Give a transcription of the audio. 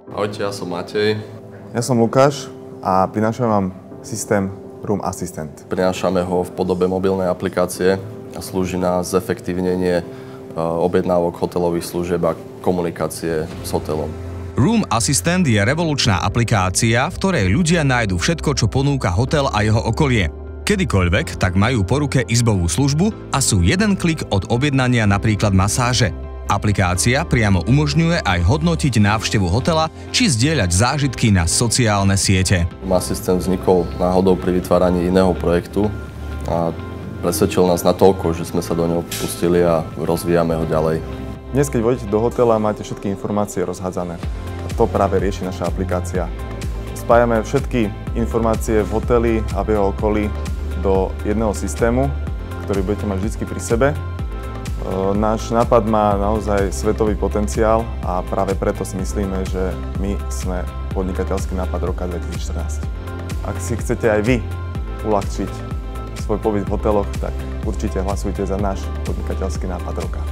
Ahojte, ja som Matej. Ja som Lukáš a prinášam vám systém Room Assistant. Prinášame ho v podobe mobilnej aplikácie a slúži na zefektívnenie objednávok hotelových služieb a komunikácie s hotelom. Room Assistant je revolučná aplikácia, v ktorej ľudia nájdu všetko, čo ponúka hotel a jeho okolie. Kedykoľvek tak majú po ruke izbovú službu a sú jeden klik od objednania napríklad masáže. Aplikácia priamo umožňuje aj hodnotiť návštevu hotela či zdieľať zážitky na sociálne siete. Room Assistant vznikol náhodou pri vytváraní iného projektu a presvedčil nás natoľko, že sme sa do neho pustili a rozvíjame ho ďalej. Dnes, keď vôjdete do hotela, máte všetky informácie rozhádzané. A to práve rieši naša aplikácia. Spájame všetky informácie v hoteli a v jeho okolí do jedného systému, ktorý budete mať vždy pri sebe. Náš nápad má naozaj svetový potenciál a práve preto si myslíme, že my sme podnikateľský nápad roka 2014. Ak si chcete aj vy uľahčiť svoj pobyt v hoteloch, tak určite hlasujte za náš podnikateľský nápad roka.